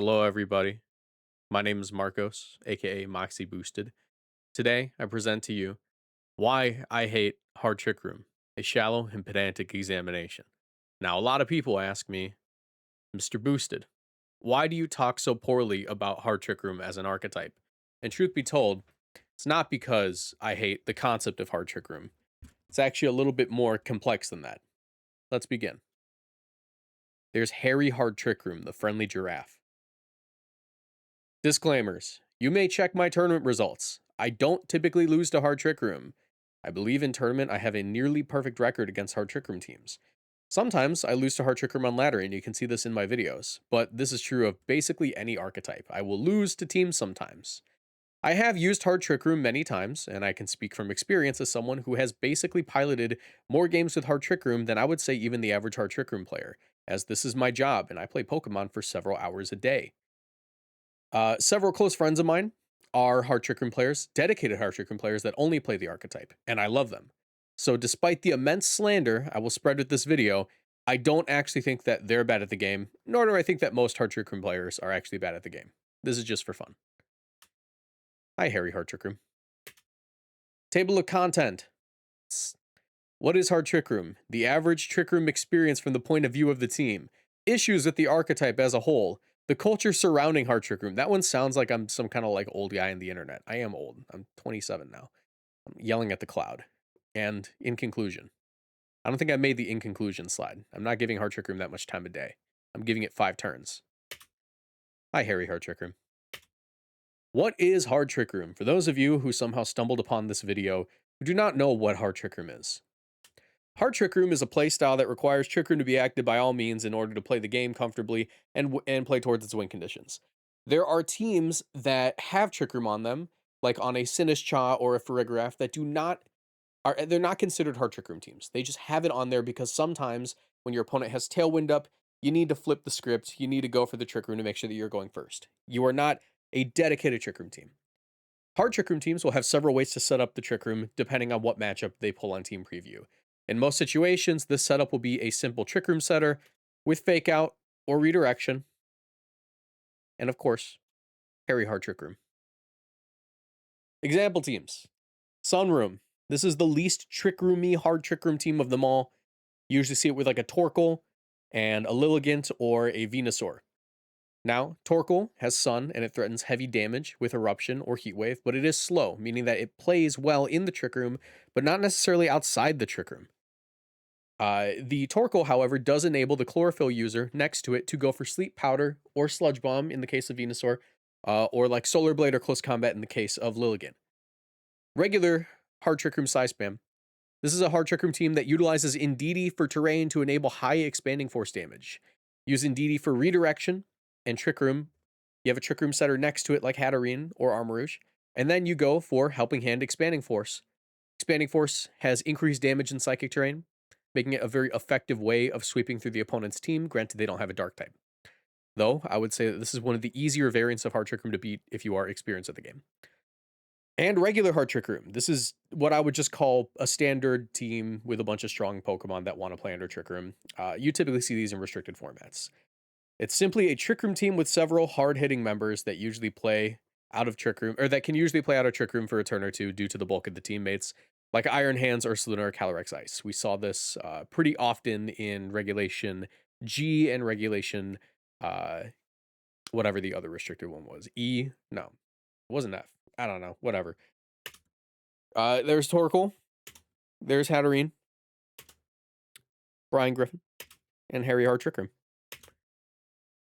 Hello, everybody. My name is Marcos, aka Moxie Boosted. Today, I present to you why I hate Hard Trick Room, a shallow and pedantic examination. Now, a lot of people ask me, Mr. Boosted, why do you talk so poorly about Hard Trick Room as an archetype? And truth be told, it's not because I hate the concept of Hard Trick Room. It's actually a little bit more complex than that. Let's begin. There's Harry Hard Trick Room, the friendly giraffe. Disclaimers. You may check my tournament results. I don't typically lose to Hard Trick Room. I believe in tournament I have a nearly perfect record against Hard Trick Room teams. Sometimes I lose to Hard Trick Room on ladder, and you can see this in my videos, but this is true of basically any archetype. I will lose to teams sometimes. I have used Hard Trick Room many times, and I can speak from experience as someone who has basically piloted more games with Hard Trick Room than I would say even the average Hard Trick Room player, as this is my job and I play Pokemon for several hours a day. Several close friends of mine are Hard Trick Room players, dedicated Hard Trick Room players that only play the archetype, and I love them. So despite the immense slander I will spread with this video, I don't actually think that they're bad at the game, nor do I think that most Hard Trick Room players are actually bad at the game. This is just for fun. Hi, Harry Hard Trick Room. Table of content. What is Hard Trick Room? The average Trick Room experience from the point of view of the team. Issues with the archetype as a whole. The culture surrounding Hard Trick Room. That one sounds like I'm some kind of like old guy on the internet. I am old. I'm 27 now. I'm yelling at the cloud. And in conclusion, I don't think I made the in conclusion slide. I'm not giving Hard Trick Room that much time a day. I'm giving it 5 turns. Hi, Harry Hard Trick Room. What is Hard Trick Room? For those of you who somehow stumbled upon this video who do not know what Hard Trick Room is. Hard Trick Room is a playstyle that requires Trick Room to be active by all means in order to play the game comfortably and play towards its win conditions. There are teams that have Trick Room on them, like on a Sinistcha or a Farigiraf, that they're not considered Hard Trick Room teams. They just have it on there because sometimes when your opponent has Tailwind up, you need to flip the script. You need to go for the Trick Room to make sure that you're going first. You are not a dedicated Trick Room team. Hard Trick Room teams will have several ways to set up the Trick Room depending on what matchup they pull on Team Preview. In most situations, this setup will be a simple Trick Room setter with Fake Out or Redirection. And of course, Harry Hard Trick Room. Example teams. Sunroom. This is the least Trick Roomy Hard Trick Room team of them all. You usually see it with like a Torkoal and a Lilligant or a Venusaur. Now, Torkoal has Sun and it threatens heavy damage with Eruption or Heat Wave, but it is slow, meaning that it plays well in the Trick Room, but not necessarily outside the Trick Room. The Torkoal, however, does enable the Chlorophyll user next to it to go for Sleep Powder or Sludge Bomb in the case of Venusaur, or like Solar Blade or Close Combat in the case of Lilligant. Regular Hard Trick Room Psy Spam. This is a Hard Trick Room team that utilizes Indeedee for terrain to enable high expanding force damage. Use Indeedee for redirection and Trick Room. You have a Trick Room setter next to it like Hatterene or Armarouge, and then you go for Helping Hand Expanding Force. Expanding Force has increased damage in Psychic terrain, making it a very effective way of sweeping through the opponent's team, granted they don't have a Dark type. Though, I would say that this is one of the easier variants of Hard Trick Room to beat if you are experienced at the game. And regular Hard Trick Room. This is what I would just call a standard team with a bunch of strong Pokemon that want to play under Trick Room. You typically see these in restricted formats. It's simply a Trick Room team with several hard-hitting members that usually play out of Trick Room, or that can usually play out of Trick Room for a turn or two due to the bulk of the teammates, like Iron Hands, Ursaluna, or Calyrex Ice. We saw this pretty often in Regulation G and Regulation, whatever the other restricted one was. E? No, it wasn't F. I don't know, whatever. There's Torkoal, there's Hatterene, Brian Griffin, and Harry Hard Trick Room.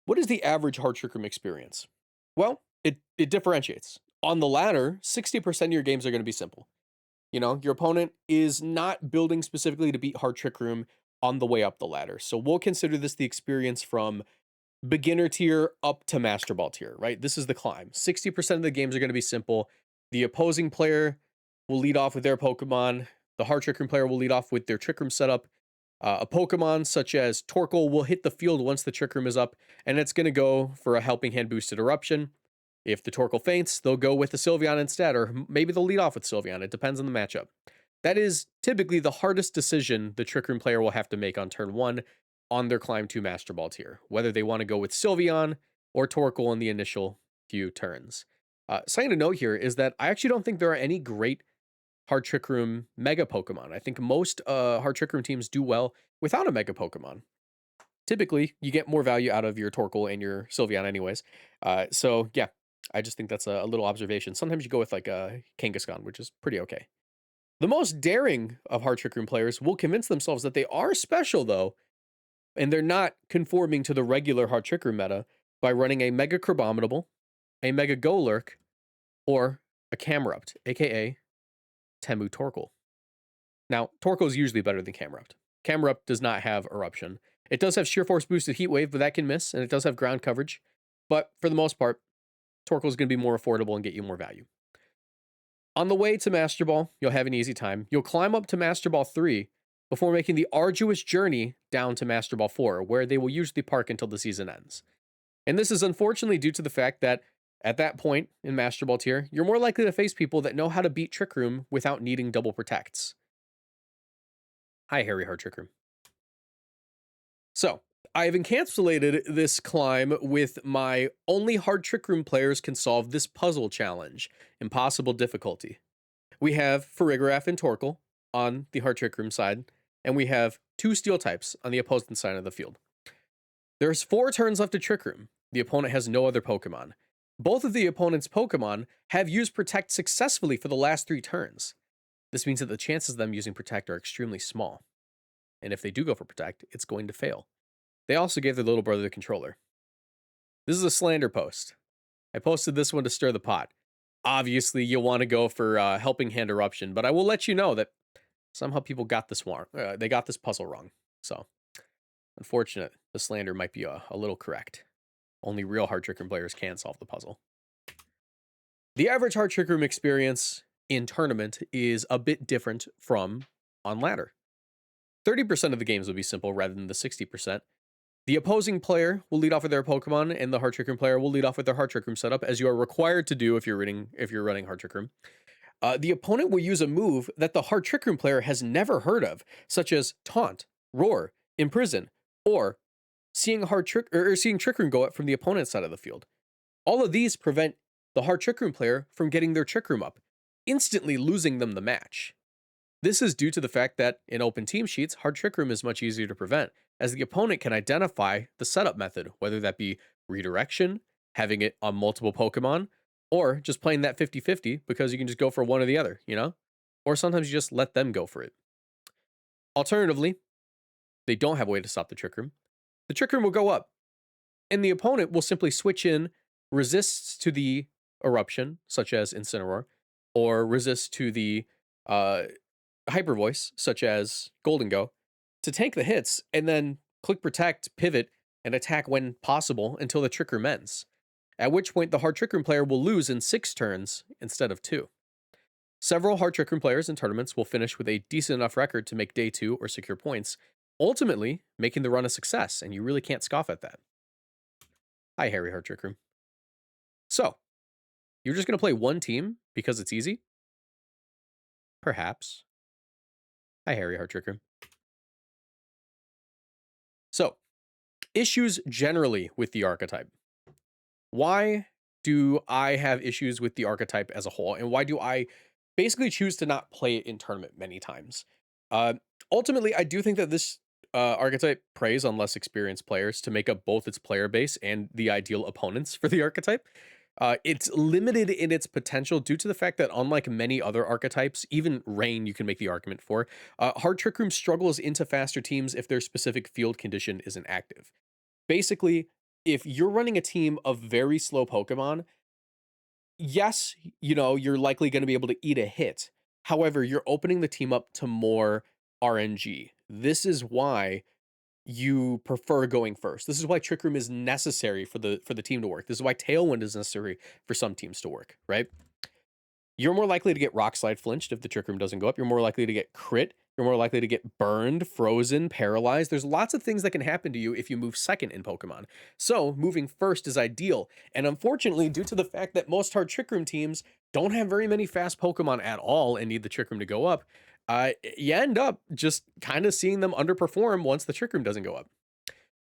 What is the average Hard Trick Room experience? Well, it differentiates. On the ladder, 60% of your games are going to be simple. You know, your opponent is not building specifically to beat Hard Trick Room on the way up the ladder. So we'll consider this the experience from beginner tier up to Master Ball tier, right? This is the climb. 60% of the games are going to be simple. The opposing player will lead off with their Pokemon. The Hard Trick Room player will lead off with their Trick Room setup. A Pokemon such as Torkoal will hit the field once the Trick Room is up, and it's going to go for a Helping Hand boosted Eruption. If the Torkoal faints, they'll go with the Sylveon instead, or maybe they'll lead off with Sylveon. It depends on the matchup. That is typically the hardest decision the Trick Room player will have to make on turn 1 on their climb to Master Ball tier. Whether they want to go with Sylveon or Torkoal in the initial few turns. Something to note here is that I actually don't think there are any great Hard Trick Room Mega Pokemon. I think most Hard Trick Room teams do well without a Mega Pokemon. Typically, you get more value out of your Torkoal and your Sylveon anyways. So yeah, I just think that's a little observation. Sometimes you go with like a Kangaskhan, which is pretty okay. The most daring of Hard Trick Room players will convince themselves that they are special though, and they're not conforming to the regular Hard Trick Room meta by running a Mega Crabominable, a Mega Golurk, or a Camerupt, aka Temu Torkoal. Now, Torkoal is usually better than Camerupt. Camerupt does not have Eruption. It does have Sheer Force boosted Heat Wave, but that can miss, and it does have ground coverage. But for the most part, Torkoal is going to be more affordable and get you more value. On the way to Master Ball, you'll have an easy time. You'll climb up to Master Ball 3 before making the arduous journey down to Master Ball 4, where they will usually park until the season ends. And this is unfortunately due to the fact that at that point in Master Ball tier, you're more likely to face people that know how to beat Trick Room without needing double protects. Hi, Harry Hard Trick Room. So, I've encapsulated this climb with my only Hard Trick Room players can solve this puzzle challenge, impossible difficulty. We have Farigiraf and Torkoal on the Hard Trick Room side, and we have 2 Steel types on the opposing side of the field. There's 4 turns left to Trick Room. The opponent has no other Pokemon. Both of the opponent's Pokemon have used Protect successfully for the last 3 turns. This means that the chances of them using Protect are extremely small. And if they do go for Protect, it's going to fail. They also gave their little brother the controller. This is a slander post. I posted this one to stir the pot. Obviously, you'll want to go for Helping Hand Eruption, but I will let you know that somehow people got this wrong. They got this puzzle wrong. So, unfortunate. The slander might be a little correct. Only real Hard Trick Room players can solve the puzzle. The average Hard Trick Room experience in tournament is a bit different from on ladder. 30% of the games will be simple rather than the 60%. The opposing player will lead off with their Pokemon, and the Hard Trick Room player will lead off with their Hard Trick Room setup, as you are required to do if you're running Hard Trick Room. The opponent will use a move that the Hard Trick Room player has never heard of, such as Taunt, Roar, Imprison, or seeing Trick Room go up from the opponent's side of the field. All of these prevent the Hard Trick Room player from getting their Trick Room up, instantly losing them the match. This is due to the fact that in open team sheets, Hard Trick Room is much easier to prevent, as the opponent can identify the setup method, whether that be redirection, having it on multiple Pokemon, or just playing that 50-50 because you can just go for one or the other, you know? Or sometimes you just let them go for it. Alternatively, they don't have a way to stop the Trick Room. The Trick Room will go up, and the opponent will simply switch in resists to the Eruption, such as Incineroar, or resists to the Hyper Voice, such as Golden Go, to tank the hits, and then click Protect, pivot, and attack when possible until the Trick Room ends. At which point the Hard Trick Room player will lose in 6 turns instead of 2. Several Hard Trick Room players in tournaments will finish with a decent enough record to make day 2 or secure points, ultimately making the run a success, and you really can't scoff at that. Hi, Harry Hard Trick Room. So, you're just going to play one team because it's easy? Perhaps. Hi, Harry Hard Trick Room. So, issues generally with the archetype. Why do I have issues with the archetype as a whole, and why do I basically choose to not play it in tournament many times? Ultimately, I do think that this archetype preys on less experienced players to make up both its player base and the ideal opponents for the archetype. It's limited in its potential due to the fact that unlike many other archetypes, even Rain you can make the argument for, Hard Trick Room struggles into faster teams if their specific field condition isn't active. Basically, if you're running a team of very slow Pokemon, yes, you know, you're likely going to be able to eat a hit. However, you're opening the team up to more RNG. This is why you prefer going first. This is why Trick Room is necessary for the team to work. This is why Tailwind is necessary for some teams to work, right? You're more likely to get Rock Slide flinched if the Trick Room doesn't go up. You're more likely to get crit. You're more likely to get burned, frozen, paralyzed. There's lots of things that can happen to you if you move second in Pokemon. So moving first is ideal. And unfortunately, due to the fact that most Hard Trick Room teams don't have very many fast Pokemon at all and need the Trick Room to go up, you end up just kind of seeing them underperform once the Trick Room doesn't go up.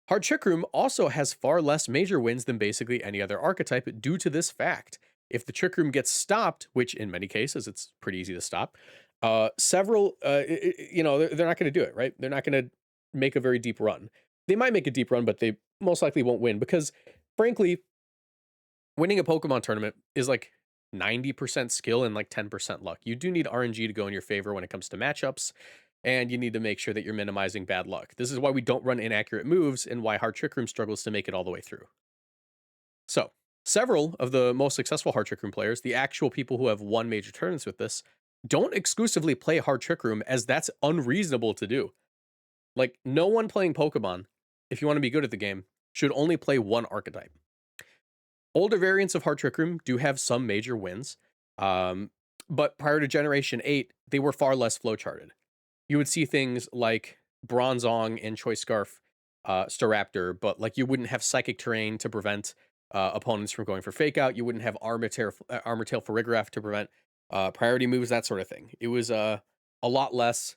Hard Trick Room also has far less major wins than basically any other archetype due to this fact. If the Trick Room gets stopped, which in many cases it's pretty easy to stop, they're not going to do it, right? They're not going to make a very deep run. They might make a deep run, but they most likely won't win because, frankly, winning a Pokemon tournament is like 90% skill and like 10% luck. You do need RNG to go in your favor when it comes to matchups, and you need to make sure that you're minimizing bad luck. This is why we don't run inaccurate moves and why Hard Trick Room struggles to make it all the way through. So, several of the most successful Hard Trick Room players, the actual people who have won major tournaments with this, don't exclusively play Hard Trick Room as that's unreasonable to do. Like, no one playing Pokemon, if you want to be good at the game, should only play one archetype. Older variants of Hard Trick Room do have some major wins, but prior to Generation 8, they were far less flowcharted. You would see things like Bronzong and Choice Scarf, Staraptor, but like you wouldn't have Psychic Terrain to prevent opponents from going for Fake Out. You wouldn't have Armor Tail Farigiraf to prevent priority moves, that sort of thing. It was a lot less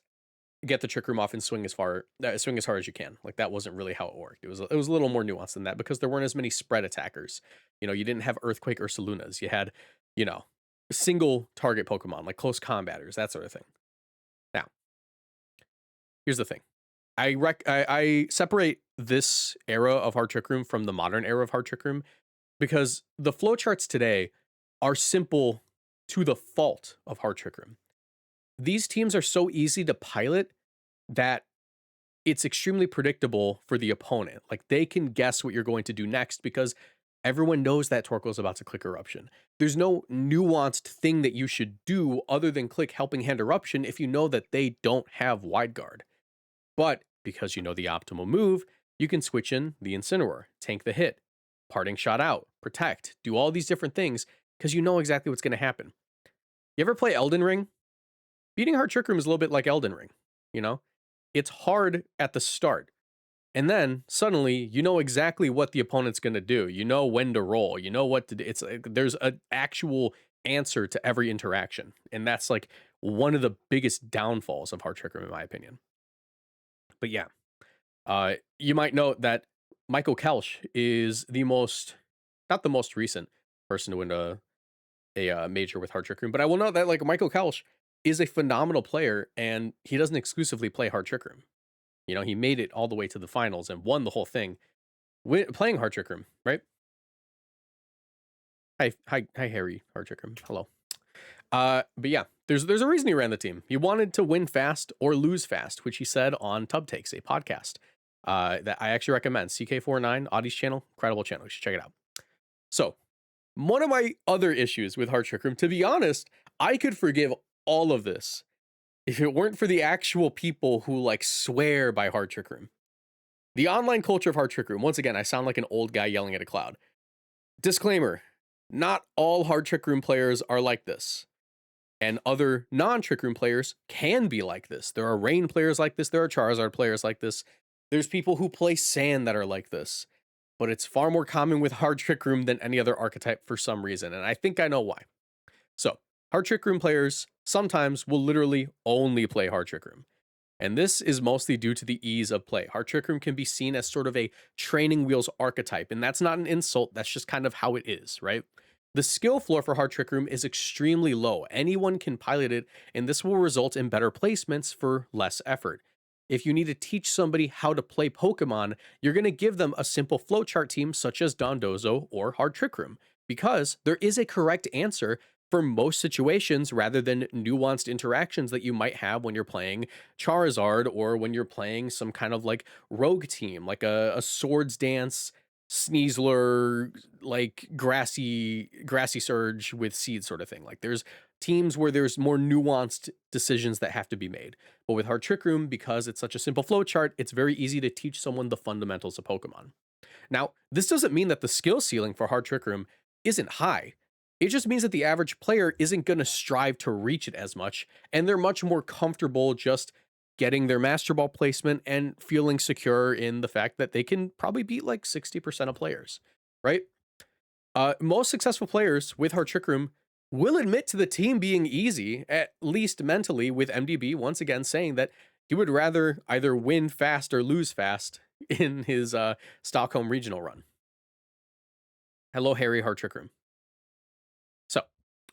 get the Trick Room off and swing as hard as you can. Like that wasn't really how it worked. It was a little more nuanced than that because there weren't as many spread attackers. You didn't have Earthquake or Solunas. You had, single target Pokemon like close combaters, that sort of thing. Now, here's the thing. I separate this era of Hard Trick Room from the modern era of Hard Trick Room because the flowcharts today are simple to the fault of Hard Trick Room. These teams are so easy to pilot that it's extremely predictable for the opponent. Like they can guess what you're going to do next because everyone knows that Torkoal's about to click Eruption. There's no nuanced thing that you should do other than click Helping Hand Eruption if you know that they don't have Wide Guard. But because you know the optimal move, you can switch in the Incineroar, tank the hit, Parting Shot out, protect, do all these different things because you know exactly what's going to happen. You ever play Elden Ring? Beating Hard Trick Room is a little bit like Elden Ring, It's hard at the start. And then suddenly you know exactly what the opponent's going to do. You know when to roll. You know what to do. It's like there's an actual answer to every interaction. And that's like one of the biggest downfalls of Hard Trick Room in my opinion. But yeah, you might note that Michael Kelch is not the most recent person to win a major with Hard Trick Room, but I will note that like Michael Kelch is a phenomenal player, and he doesn't exclusively play Hard Trick Room. He made it all the way to the finals and won the whole thing playing Hard Trick Room, right? Hi, Harry, Hard Trick Room. Hello. But yeah, there's a reason he ran the team. He wanted to win fast or lose fast, which he said on Tub Takes, a podcast that I actually recommend. CK49, Audie's channel, incredible channel. You should check it out. So, one of my other issues with Hard Trick Room, to be honest, I could forgive all of this if it weren't for the actual people who like swear by Hard Trick Room. The online culture of Hard Trick Room, once again, I sound like an old guy yelling at a cloud. Disclaimer, not all Hard Trick Room players are like this. And other non-Trick Room players can be like this. There are Rain players like this. There are Charizard players like this. There's people who play Sand that are like this. But it's far more common with Hard Trick Room than any other archetype for some reason. And I think I know why. So, Hard Trick Room players sometimes will literally only play Hard Trick Room. And this is mostly due to the ease of play. Hard Trick Room can be seen as sort of a training wheels archetype. And that's not an insult. That's just kind of how it is, right? The skill floor for Hard Trick Room is extremely low. Anyone can pilot it, and this will result in better placements for less effort. If you need to teach somebody how to play Pokemon, you're going to give them a simple flowchart team such as Dondozo or Hard Trick Room, because there is a correct answer for most situations rather than nuanced interactions that you might have when you're playing Charizard or when you're playing some kind of like rogue team, like a Swords Dance, Sneasler, like grassy surge with seed sort of thing. Like there's teams where there's more nuanced decisions that have to be made. But with Hard Trick Room, because it's such a simple flowchart, it's very easy to teach someone the fundamentals of Pokemon. Now, this doesn't mean that the skill ceiling for Hard Trick Room isn't high. It just means that the average player isn't going to strive to reach it as much, and they're much more comfortable just getting their Master Ball placement and feeling secure in the fact that they can probably beat like 60% of players, right? Most successful players with Hard Trick Room will admit to the team being easy, at least mentally, with MDB once again saying that he would rather either win fast or lose fast in his Stockholm regional run. Hello, Harry Hard Trick Room. So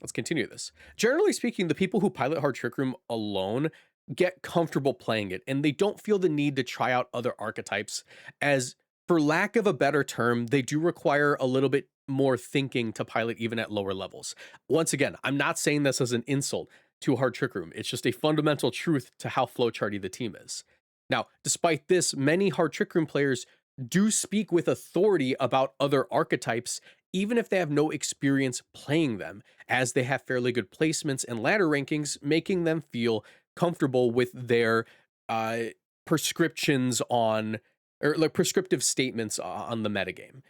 let's continue this. Generally speaking, the people who pilot Hard Trick Room alone get comfortable playing it, and they don't feel the need to try out other archetypes, as, for lack of a better term, they do require a little bit more thinking to pilot even at lower levels. Once again, I'm not saying this as an insult to Hard Trick Room. It's just a fundamental truth to how flowcharty the team is. Now, despite this, many Hard Trick Room players do speak with authority about other archetypes, even if they have no experience playing them, as they have fairly good placements and ladder rankings, making them feel comfortable with their uh, prescriptions on, or like prescriptive statements on the metagame.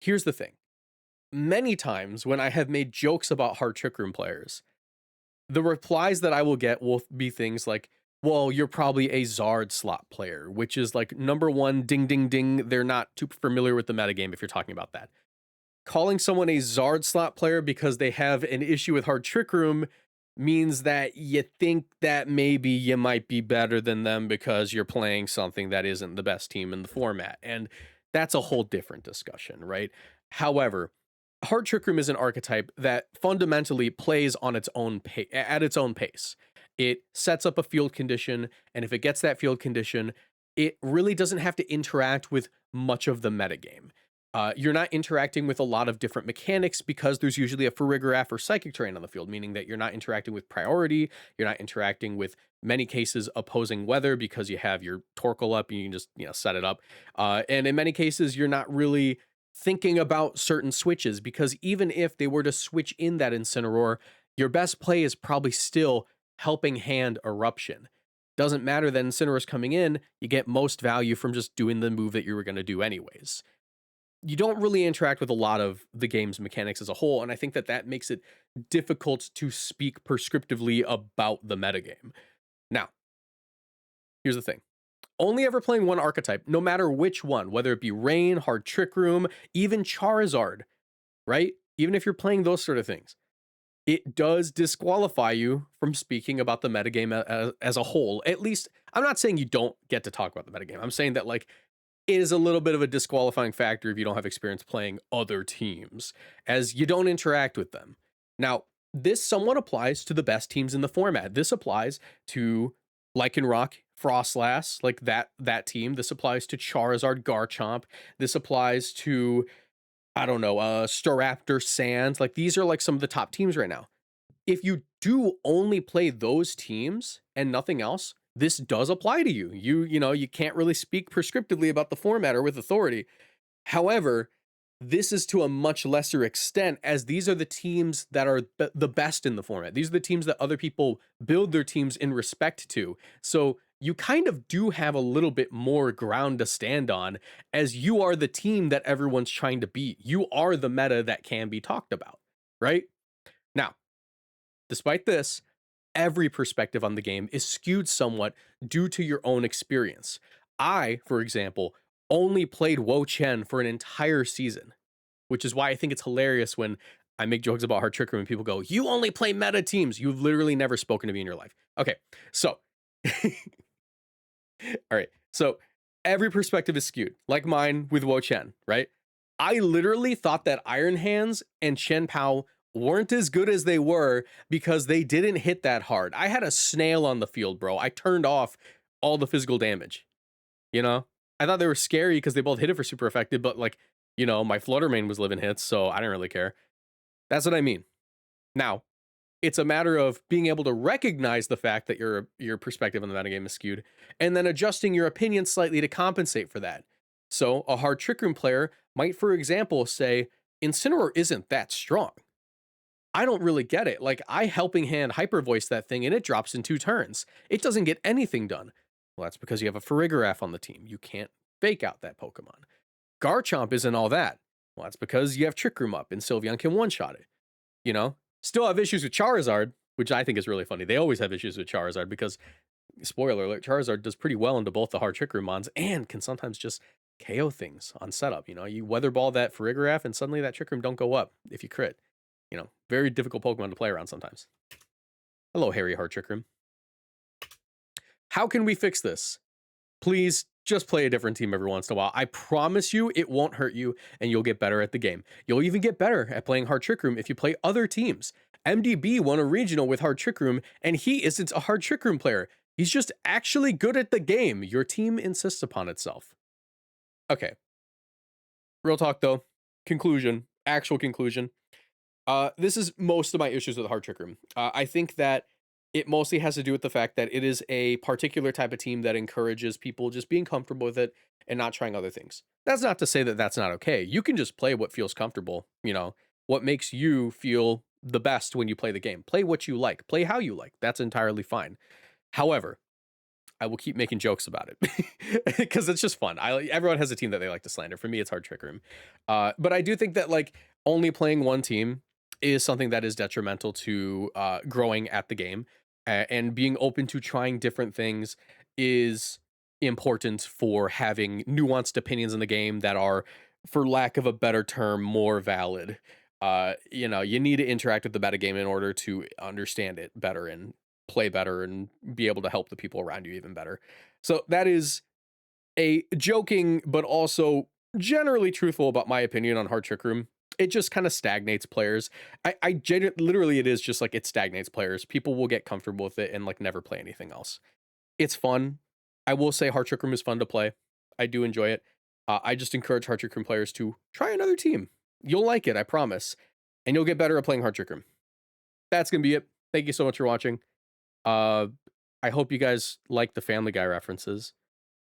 Here's the thing. Many times when I have made jokes about Hard Trick Room players, the replies that I will get will be things like, well, you're probably a Zard slot player, which is like number one, ding, ding, ding. They're not too familiar with the metagame if you're talking about that. Calling someone a Zard slot player because they have an issue with Hard Trick Room means that you think that maybe you might be better than them because you're playing something that isn't the best team in the format. And that's a whole different discussion, right? However, Hard Trick Room is an archetype that fundamentally plays on its own at its own pace. It sets up a field condition, and if it gets that field condition, it really doesn't have to interact with much of the metagame. You're not interacting with a lot of different mechanics because there's usually a Farigiraf or Psychic terrain on the field, meaning that you're not interacting with priority, you're not interacting with many cases opposing weather because you have your Torkoal up and you can just set it up. And in many cases, you're not really thinking about certain switches because even if they were to switch in that Incineroar, your best play is probably still Helping Hand Eruption. Doesn't matter that Incineroar's coming in, you get most value from just doing the move that you were going to do anyways. You don't really interact with a lot of the game's mechanics as a whole, and I think that that makes it difficult to speak prescriptively about the metagame. Now, here's the thing. Only ever playing one archetype, no matter which one, whether it be Rain, Hard Trick Room, even Charizard, right? Even if you're playing those sort of things, it does disqualify you from speaking about the metagame as a whole. At least, I'm not saying you don't get to talk about the metagame. I'm saying that, like, it is a little bit of a disqualifying factor if you don't have experience playing other teams, as you don't interact with them. Now, this somewhat applies to the best teams in the format. This applies to Lycanroc, Frostlass, like that team. This applies to Charizard, Garchomp. This applies to, I don't know, Staraptor, Sands. Like, these are like some of the top teams right now. If you do only play those teams and nothing else, this does apply to you. You can't really speak prescriptively about the format or with authority. However, this is to a much lesser extent, as these are the teams that are the best in the format. These are the teams that other people build their teams in respect to. So you kind of do have a little bit more ground to stand on, as you are the team that everyone's trying to beat. You are the meta that can be talked about, right? Now, despite this, every perspective on the game is skewed somewhat due to your own experience. I, for example, only played Wo Chen for an entire season, which is why I think it's hilarious when I make jokes about Hard Trick Room and people go, "You only play meta teams. You've literally never spoken to me in your life." Okay, so, all right, so every perspective is skewed, like mine with Wo Chen, right? I literally thought that Iron Hands and Chen Pao weren't as good as they were because they didn't hit that hard. I had a snail on the field, bro. I turned off all the physical damage. You know, I thought they were scary because they both hit it for super effective, but like, my Fluttermane was living hits, so I didn't really care. That's what I mean. Now, it's a matter of being able to recognize the fact that your perspective on the metagame is skewed, and then adjusting your opinion slightly to compensate for that. So, a Hard Trick Room player might, for example, say, Incineroar isn't that strong. I don't really get it. Like, I Helping Hand Hyper Voice that thing and it drops in 2 turns. It doesn't get anything done. Well, that's because you have a Farigiraf on the team. You can't fake out that Pokemon. Garchomp isn't all that. Well, that's because you have Trick Room up and Sylveon can one-shot it. Still have issues with Charizard, which I think is really funny. They always have issues with Charizard because, spoiler alert, Charizard does pretty well into both the Hard Trick Room mons and can sometimes just KO things on setup. You Weather Ball that Farigiraf and suddenly that Trick Room don't go up if you crit. Very difficult Pokemon to play around sometimes. Hello, Harry Hard Trick Room. How can we fix this? Please just play a different team every once in a while. I promise you it won't hurt you and you'll get better at the game. You'll even get better at playing Hard Trick Room if you play other teams. MDB won a regional with Hard Trick Room and he isn't a Hard Trick Room player. He's just actually good at the game. Your team insists upon itself. Okay. Real talk though. Conclusion. Actual conclusion. This is most of my issues with Hard Trick Room. I think that it mostly has to do with the fact that it is a particular type of team that encourages people just being comfortable with it and not trying other things. That's not to say that that's not okay. You can just play what feels comfortable, what makes you feel the best when you play the game. Play what you like, play how you like. That's entirely fine. However, I will keep making jokes about it because it's just fun. Everyone has a team that they like to slander. For me, it's Hard Trick Room. But I do think that like only playing one team is something that is detrimental to growing at the game, and being open to trying different things is important for having nuanced opinions in the game that are, for lack of a better term, more valid. You need to interact with the metagame in order to understand it better and play better and be able to help the people around you even better. So that is a joking but also generally truthful about my opinion on Hard Trick Room. It just kind of stagnates players. Literally it is just like it stagnates players. People will get comfortable with it and like never play anything else. It's fun. I will say Hard Trick Room is fun to play. I do enjoy it. I just encourage Hard Trick Room players to try another team. You'll like it, I promise. And you'll get better at playing Hard Trick Room. That's going to be it. Thank you so much for watching. I hope you guys like the Family Guy references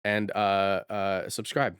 and subscribe.